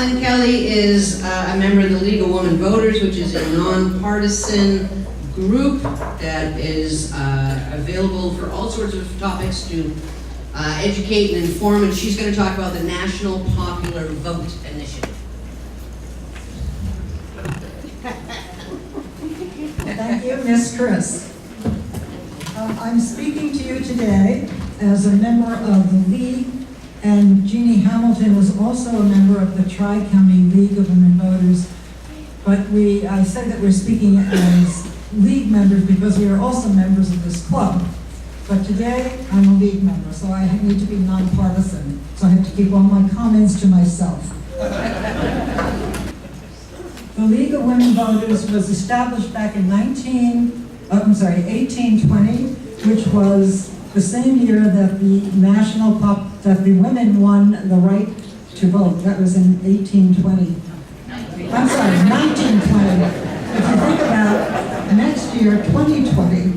Helen Kelly is a member of the League of Women Voters, which is a nonpartisan group that is available for all sorts of topics to educate and inform, and she's going to talk about the National Popular Vote Initiative. Thank you, Miss Chris. I'm speaking to you today as a member of the League, and Jeannie Hamilton was also a member of the Tri-County League of Women Voters. But I said that we're speaking as League members because we are also members of this club. But today, I'm a League member, so I need to be nonpartisan. So I have to keep all my comments to myself. The League of Women Voters was established back in 1820, which was the same year that that the women won the right to vote. That was in 1820. I'm sorry, 1920. If you think about next year, 2020,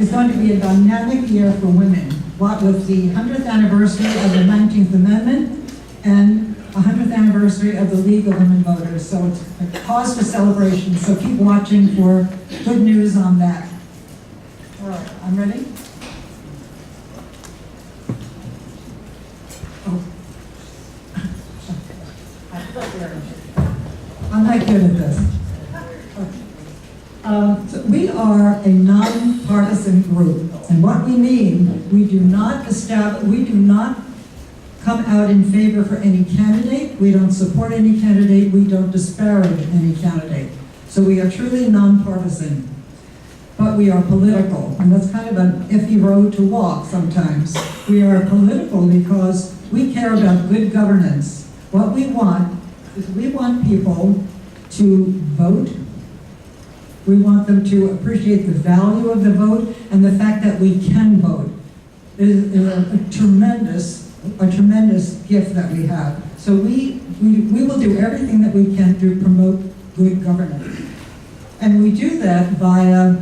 is going to be a dynamic year for women. What with the 100th anniversary of the 19th Amendment and 100th anniversary of the League of Women Voters. So it's a cause for celebration. So keep watching for good news on that. All right, I'm ready. Oh. I'm not good at this. So we are a nonpartisan group, and what we mean, we do not come out in favor for any candidate, we don't support any candidate, we don't disparage any candidate. So we are truly nonpartisan, but we are political, and that's kind of an iffy road to walk sometimes. We are political because we care about good governance. What we want is we want people to vote. We want them to appreciate the value of the vote and the fact that we can vote. It is a tremendous gift that we have. So we will do everything that we can to promote good governance. And we do that via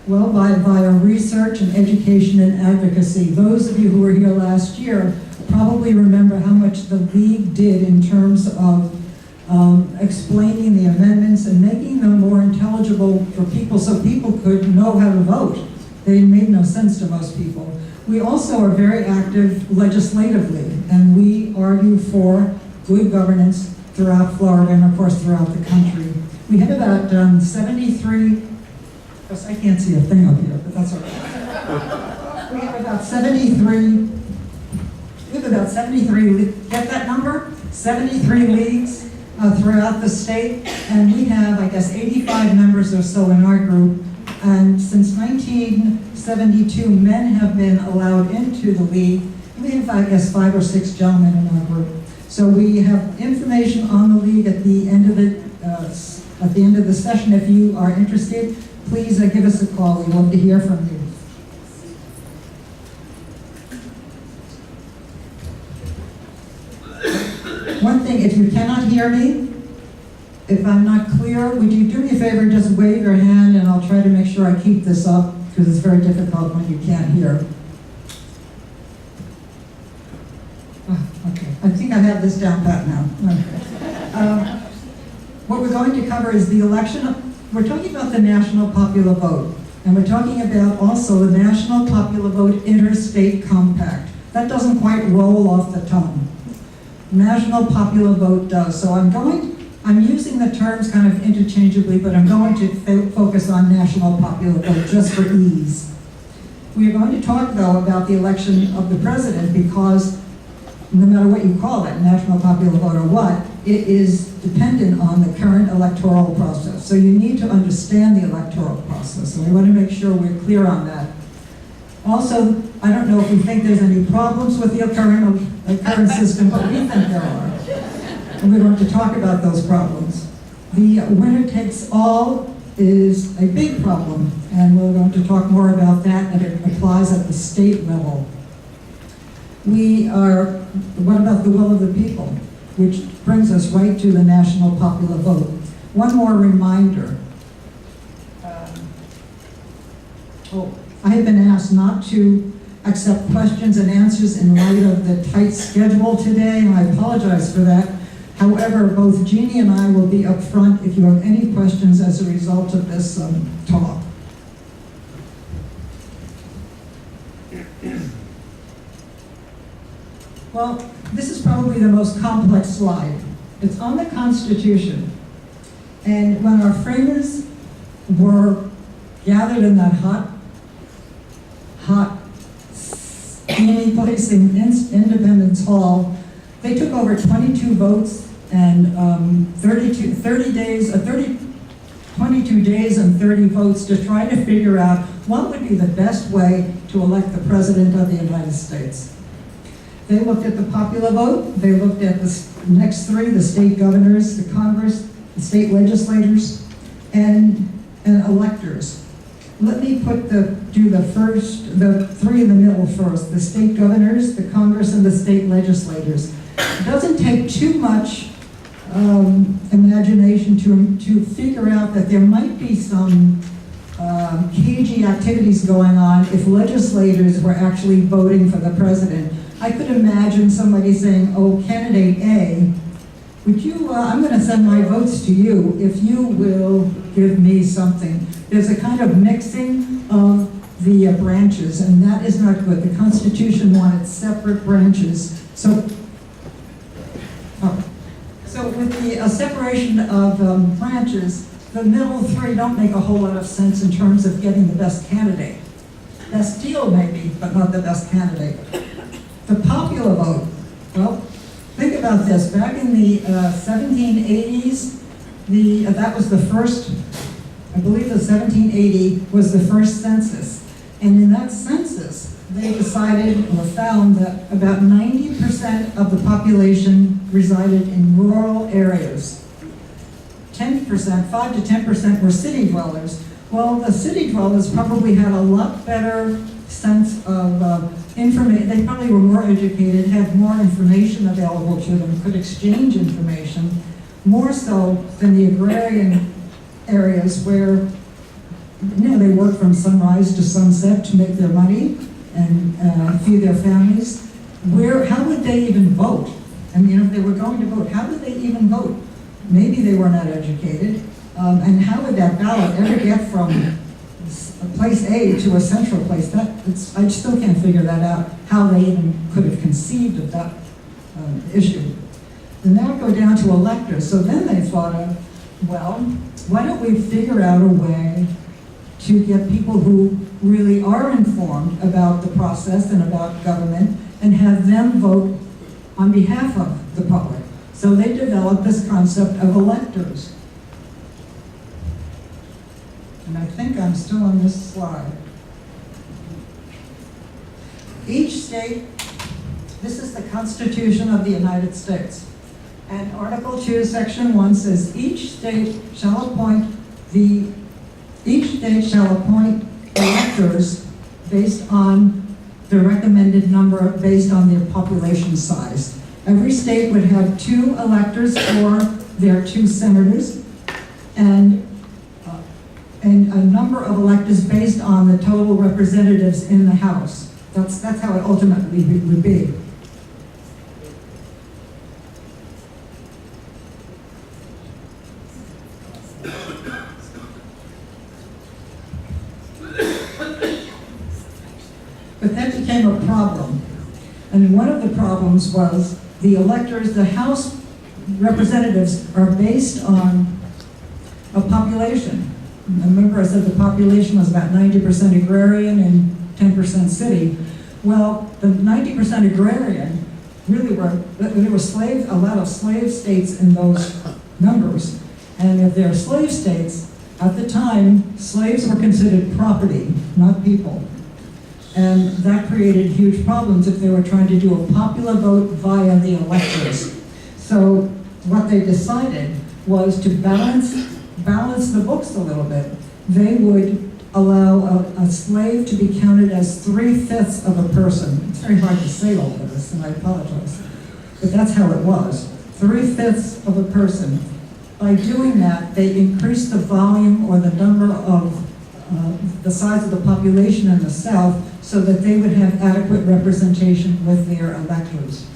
research and education and advocacy. Those of you who were here last year probably remember how much the League did in terms of explaining the amendments and making them more intelligible for people so people could know how to vote. They made no sense to most people. We also are very active legislatively, and we argue for good governance throughout Florida and of course throughout the country. We have about 73, I can't see a thing up here, but that's all right. We have about 73, get that number? 73 leagues throughout the state, and we have, I guess, 85 members or so in our group. And since 1972, men have been allowed into the league. We have, I guess, 5 or 6 gentlemen in our group. So we have information on the league at the end of the session. If you are interested, please give us a call. We'd love to hear from you. One thing, if you cannot hear me, if I'm not clear, would you do me a favor and just wave your hand, and I'll try to make sure I keep this up, because it's very difficult when you can't hear. Okay, I think I have this down pat now. Okay. What we're going to cover is the election. We're talking about the National Popular Vote, and we're talking about also the National Popular Vote Interstate Compact. That doesn't quite roll off the tongue. National Popular Vote does. So I'm using the terms kind of interchangeably, but I'm going to focus on National Popular Vote just for ease. We are going to talk, though, about the election of the president because no matter what you call it, National Popular Vote or what, it is dependent on the current electoral process. So you need to understand the electoral process, and we want to make sure we're clear on that. Also, I don't know if we think there's any problems with the current system, but we think there are. And we're going to talk about those problems. The winner takes all is a big problem, and we're going to talk more about that, and it applies at the state level. What about the will of the people? Which brings us right to the National Popular Vote. One more reminder. I have been asked not to accept questions and answers in light of the tight schedule today, and I apologize for that. However, both Jeannie and I will be up front if you have any questions as a result of this talk. Well, this is probably the most complex slide. It's on the Constitution. And when our framers were gathered in that hot, steamy place in Independence Hall, they took over 22 votes and 22 days and 30 votes to try to figure out what would be the best way to elect the President of the United States. They looked at the popular vote, they looked at the next three, the state governors, the Congress, the state legislators, and electors. Let me do the three in the middle first, the state governors, the Congress, and the state legislators. It doesn't take too much imagination to figure out that there might be some cagey activities going on if legislators were actually voting for the president. I could imagine somebody saying, oh, candidate A, would you, I'm going to send my votes to you if you will give me something. There's a kind of mixing of the branches, and that is not good. The Constitution wanted separate branches. So with the separation of branches, the middle three don't make a whole lot of sense in terms of getting the best candidate. Best deal maybe, but not the best candidate. The popular vote, well, think about this. Back in the 1780s, that was the first, I believe the 1780 was the first census. And in that census, they decided or found that about 90% of the population resided in rural areas. 10%, 5 to 10% were city dwellers. Well, the city dwellers probably had a lot better sense of information. They probably were more educated, had more information available to them, could exchange information, more so than the agrarian areas where they work from sunrise to sunset to make their money and feed their families. How would they even vote? I mean, if they were going to vote, how would they even vote? Maybe they were not educated. And how would that ballot ever get from place A to a central place? I still can't figure that out, how they even could have conceived of that issue. And now go down to electors. So then they thought of, well, why don't we figure out a way to get people who really are informed about the process and about government and have them vote on behalf of the public. So they developed this concept of electors. And I think I'm still on this slide. Each state, this is the Constitution of the United States. And Article 2, Section 1 says, each state shall appoint electors based on the recommended number, based on their population size. Every state would have 2 electors for their 2 senators, and a number of electors based on the total representatives in the House. That's how it ultimately would be. But that became a problem. And one of the problems was the electors, the House representatives are based on a population. Remember I said the population was about 90% agrarian and 10% city. Well, the 90% agrarian really there were a lot of slave states in those numbers. And if they're slave states, at the time, slaves were considered property, not people. And that created huge problems if they were trying to do a popular vote via the electors. So what they decided was to balance the books a little bit. They would allow a slave to be counted as 3/5 of a person. It's very hard to say all of this, and I apologize. But that's how it was. 3/5 of a person. By doing that, they increased the volume or the number of the size of the population in the South so that they would have adequate representation with their electors.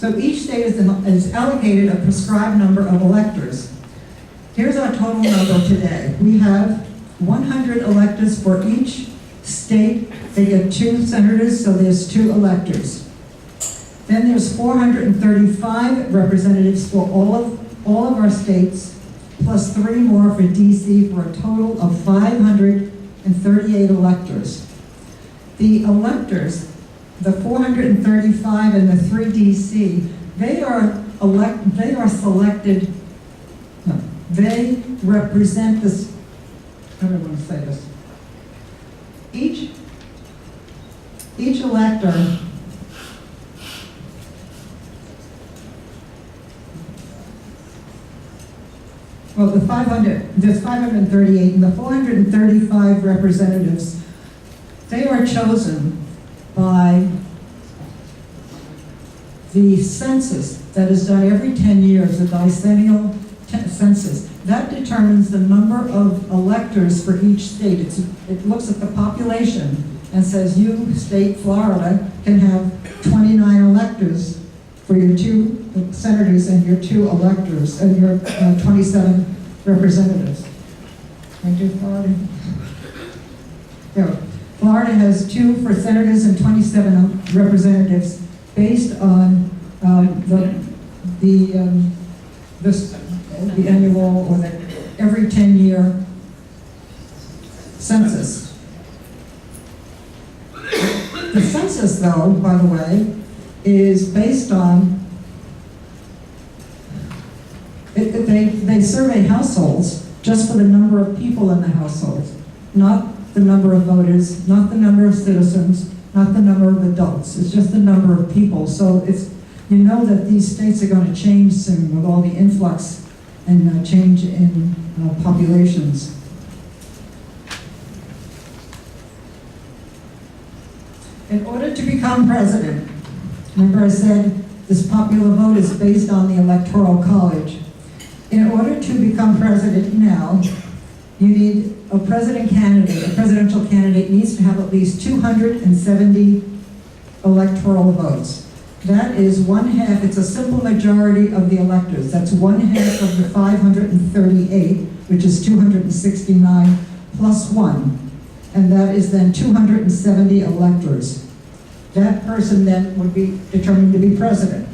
So each state is allocated a prescribed number of electors. Here's our total number today. We have 100 electors for each state. They get 2 senators, so there's 2 electors. Then there's 435 representatives for all of our states, plus 3 more for DC, for a total of 538 electors. The electors, the 435 and the 3 DC, they are selected. No, they represent this. How do I want to say this? Each elector well, there's 538, and the 435 representatives, they are chosen by the census that is done every 10 years, the biennial census. That determines the number of electors for each state. It looks at the population and says, you, state Florida, can have 29 electors for your 2 senators and your 2 electors, and your 27 representatives. Thank you, Florida. Yeah. Florida has 2 for senators and 27 representatives based on the annual or the every 10-year census. The census, though, by the way, is based on, they survey households just for the number of people in the households, not the number of voters, not the number of citizens, not the number of adults. It's just the number of people. So you know that these states are going to change soon with all the influx and change in populations. In order to become president, remember I said this popular vote is based on the Electoral College. In order to become president now, you need a presidential candidate needs to have at least 270 electoral votes. That is 1/2, it's a simple majority of the electors. That's 1/2 of the 538, which is 269 plus 1. And that is then 270 electors. That person then would be determined to be president.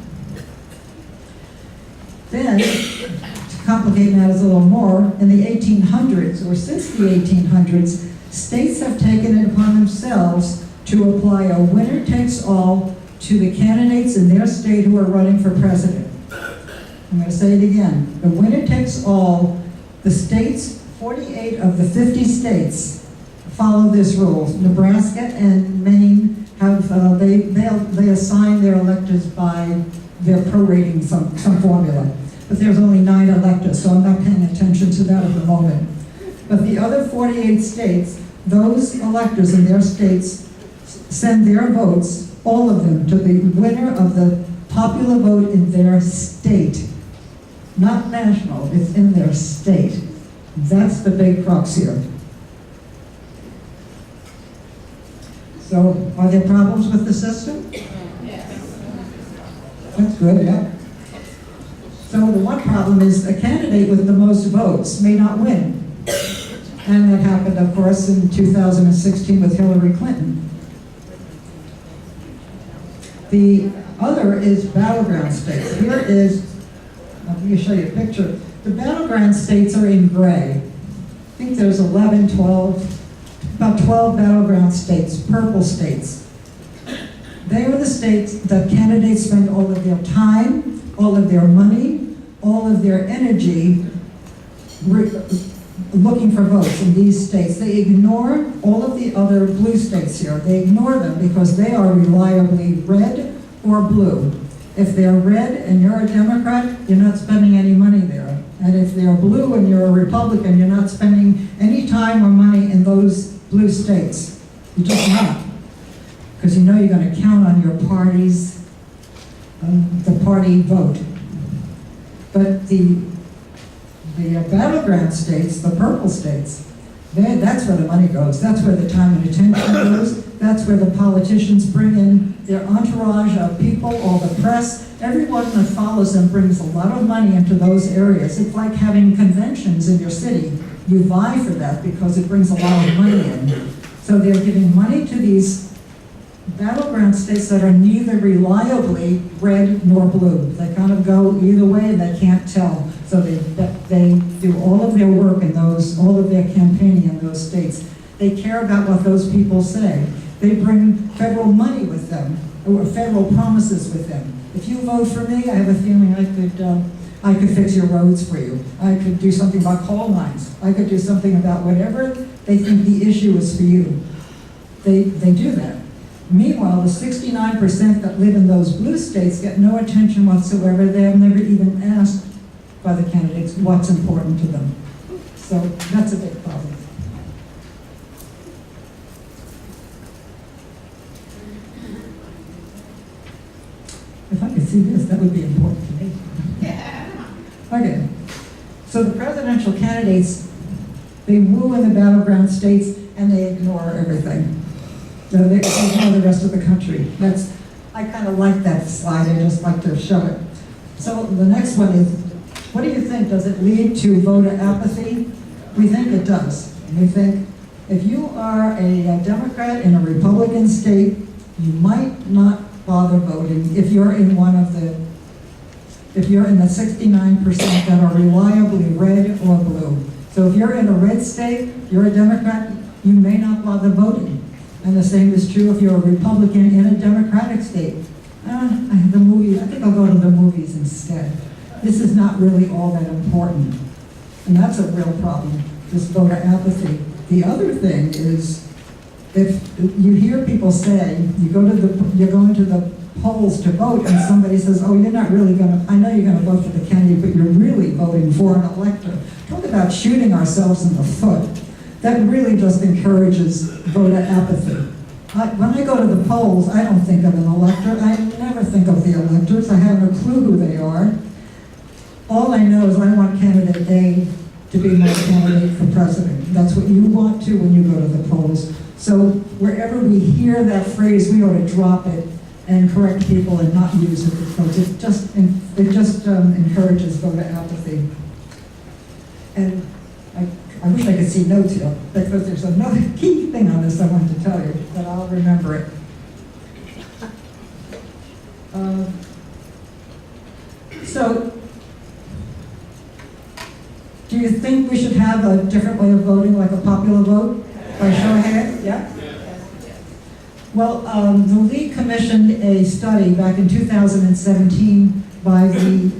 Then, to complicate matters a little more, in the 1800s, or since the 1800s, states have taken it upon themselves to apply a winner-takes-all to the candidates in their state who are running for president. I'm going to say it again. The winner-takes-all, the states, 48 of the 50 states follow this rule. Nebraska and Maine have, they assign their electors by their prorating some formula. But there's only 9 electors, so I'm not paying attention to that at the moment. But the other 48 states, those electors in their states send their votes, all of them, to the winner of the popular vote in their state. Not national, it's in their state. That's the big crux here. So, are there problems with the system? Yes. That's good, yeah. So the one problem is a candidate with the most votes may not win. And that happened, of course, in 2016 with Hillary Clinton. The other is battleground states. Here is, let me show you a picture. The battleground states are in gray. I think there's 11, 12, about 12 battleground states, purple states. They are the states that candidates spend all of their time, all of their money, all of their energy looking for votes in these states. They ignore all of the other blue states here. They ignore them because they are reliably red or blue. If they're red and you're a Democrat, you're not spending any money there. And if they're blue and you're a Republican, you're not spending any time or money in those blue states. You're just not. Because you know you're going to count on your party's, the party vote. But the battleground states, the purple states, that's where the money goes. That's where the time and attention goes. That's where the politicians bring in their entourage of people, all the press. Everyone that follows them brings a lot of money into those areas. It's like having conventions in your city. You vie for that because it brings a lot of money in. So they're giving money to these battleground states that are neither reliably red nor blue. They kind of go either way and they can't tell. So they do all of their work in those, all of their campaigning in those states. They care about what those people say. They bring federal money with them, or federal promises with them. If you vote for me, I have a feeling I could fix your roads for you. I could do something about coal mines. I could do something about whatever they think the issue is for you. They do that. Meanwhile, the 69% that live in those blue states get no attention whatsoever. They have never even asked by the candidates what's important to them. So that's a big problem. If I could see this, that would be important to me. Okay. So the presidential candidates, they woo in the battleground states and they ignore everything. No, they ignore the rest of the country. I kind of like that slide. I just like to show it. So the next one is, what do you think? Does it lead to voter apathy? We think it does. We think if you are a Democrat in a Republican state, you might not bother voting if you're in if you're in the 69% that are reliably red or blue. So if you're in a red state, you're a Democrat, you may not bother voting. And the same is true if you're a Republican in a Democratic state. I think I'll go to the movies instead. This is not really all that important. And that's a real problem, this voter apathy. The other thing is, if you hear people say, you're going to the polls to vote, and somebody says, oh, you're not really going to, I know you're going to vote for the candidate, but you're really voting for an elector. Talk about shooting ourselves in the foot. That really just encourages voter apathy. When I go to the polls, I don't think of an elector. I never think of the electors. I have no clue who they are. All I know is I want candidate A to be my candidate for president. That's what you want to when you go to the polls. So wherever we hear that phrase, we ought to drop it and correct people and not use it because it just encourages voter apathy. And I wish I could see notes here because there's another key thing on this I want to tell you, but I'll remember it. So, do you think we should have a different way of voting, like a popular vote? By show of hands? Yeah? Well, the League commissioned a study back in 2017 by the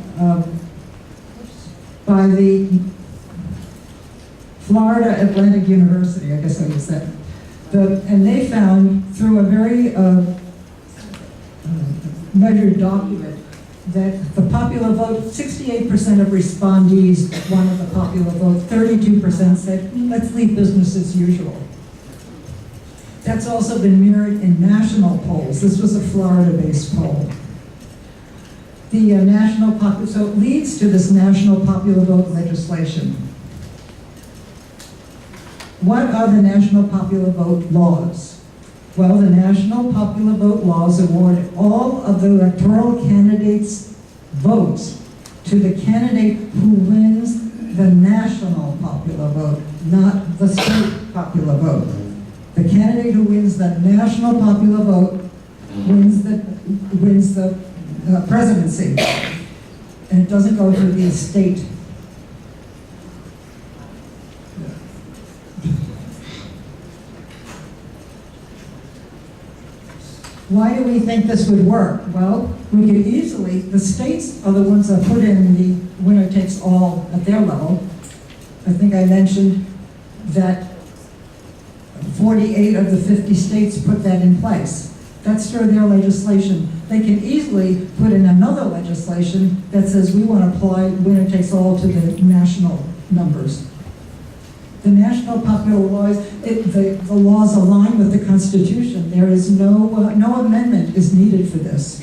Florida Atlantic University, I guess I would say. And they found through a very measured document that the popular vote, 68% of respondees wanted the popular vote, 32% said, let's leave business as usual. That's also been mirrored in national polls. This was a Florida-based poll. The so it leads to this national popular vote legislation. What are the national popular vote laws? Well, the national popular vote laws award all of the electoral candidates' votes to the candidate who wins the national popular vote, not the state popular vote. The candidate who wins the national popular vote wins the presidency, and it doesn't go to the state. Why do we think this would work? Well, we could easily, the states are the ones that put in the winner takes all at their level. I think I mentioned that 48 of the 50 states put that in place. That's through their legislation. They can easily put in another legislation that says we want to apply winner takes all to the national numbers. The national popular laws, the laws align with the Constitution. There is no amendment is needed for this.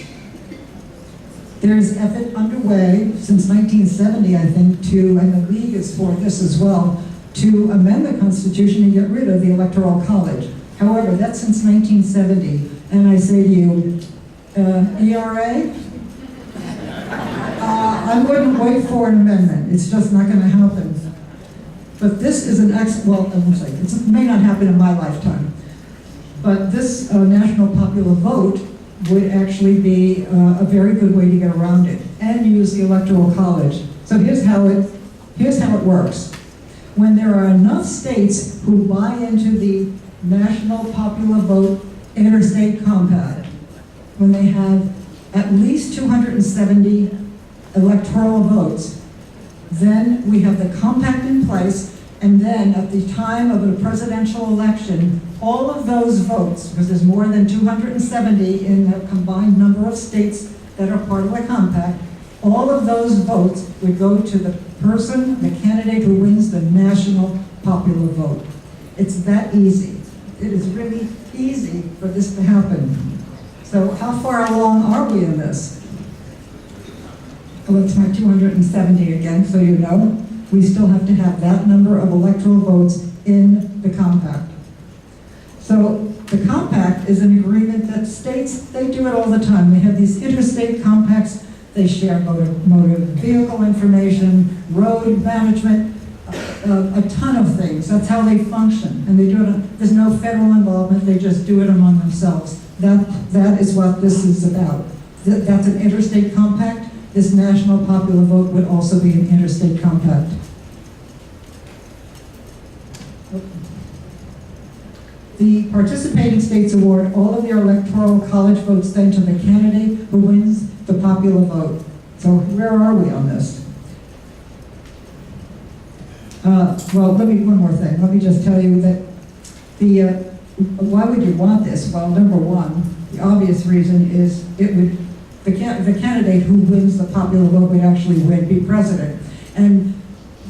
There is effort underway since 1970, I think, and the League is for this as well, to amend the Constitution and get rid of the Electoral College. However, that's since 1970, and I say to you, ERA? I wouldn't wait for an amendment. It's just not going to happen. But this is an well, I'm sorry, it may not happen in my lifetime. But this national popular vote would actually be a very good way to get around it and use the Electoral College. So here's how it works. When there are enough states who buy into the national popular vote interstate compact, when they have at least 270 electoral votes, then we have the compact in place, and then at the time of a presidential election, all of those votes, because there's more than 270 in the combined number of states that are part of the compact, all of those votes would go to the person, the candidate who wins the national popular vote. It's that easy. It is really easy for this to happen. So how far along are we in this? Well, it's my 270 again, so you know. We still have to have that number of electoral votes in the compact. So the compact is an agreement that states, they do it all the time. They have these interstate compacts. They share motor vehicle information, road management, a ton of things. That's how they function. And they do it, there's no federal involvement. They just do it among themselves. That is what this is about. That's an interstate compact. This national popular vote would also be an interstate compact. The participating states award all of their electoral college votes then to the candidate who wins the popular vote. So where are we on this? Well, one more thing. Let me just tell you that why would you want this? Well, number one, the obvious reason is the candidate who wins the popular vote would actually be president. And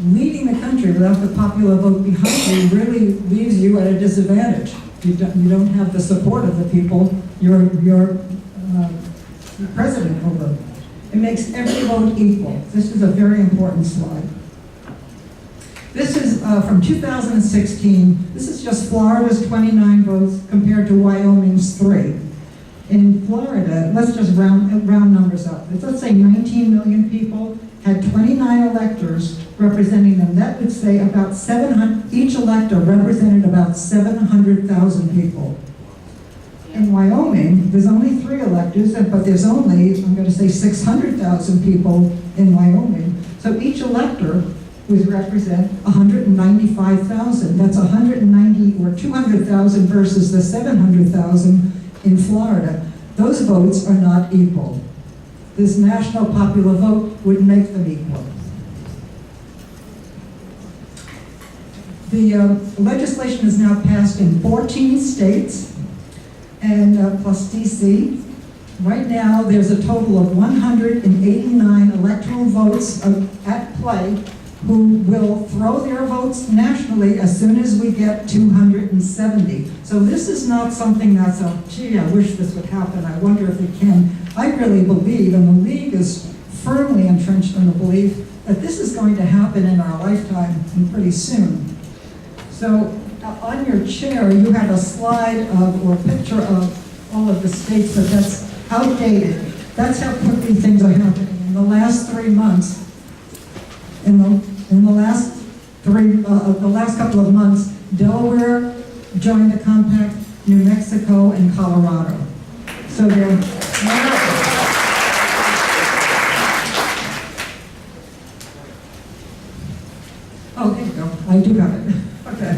leading the country without the popular vote behind you really leaves you at a disadvantage. You don't have the support of the people you're president over. It makes every vote equal. This is a very important slide. This is from 2016. This is just Florida's 29 votes compared to Wyoming's 3. In Florida, let's just round numbers up. Let's say 19 million people had 29 electors representing them. That would say about 700, each elector represented about 700,000 people. In Wyoming, there's only 3 electors, but there's only, I'm going to say 600,000 people in Wyoming. So each elector would represent 195,000. That's 190 or 200,000 versus the 700,000 in Florida. Those votes are not equal. This national popular vote would make them equal. The legislation is now passed in 14 states, and plus DC. Right now, there's a total of 189 electoral votes at play who will throw their votes nationally as soon as we get 270. So this is not something that's gee, I wish this would happen, I wonder if it can. I really believe, and the League is firmly entrenched in the belief that this is going to happen in our lifetime and pretty soon. So on your chair, you have a slide or a picture of all of the states, but that's outdated. That's how quickly things are happening. In the last 3 months, in the last couple of months, Delaware joined the compact, New Mexico, and Colorado. So they're oh, there you go. I do have it. Okay.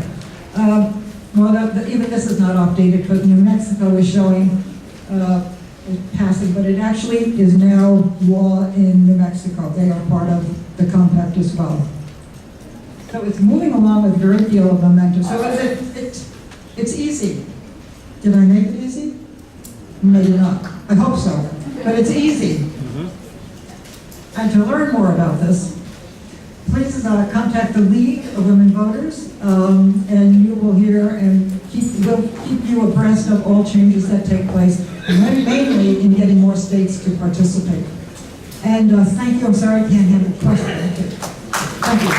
Well, even this is not updated because New Mexico is showing passing, but it actually is now law in New Mexico. They are part of the compact as well. So it's moving along with a great deal of momentum. So it's easy. Did I make it easy? Maybe not. I hope so. But it's easy. And to learn more about this, please contact the League of Women Voters, and you will hear and we'll keep you abreast of all changes that take place, mainly in getting more states to participate. And thank you. I'm sorry I can't have a question. Thank you.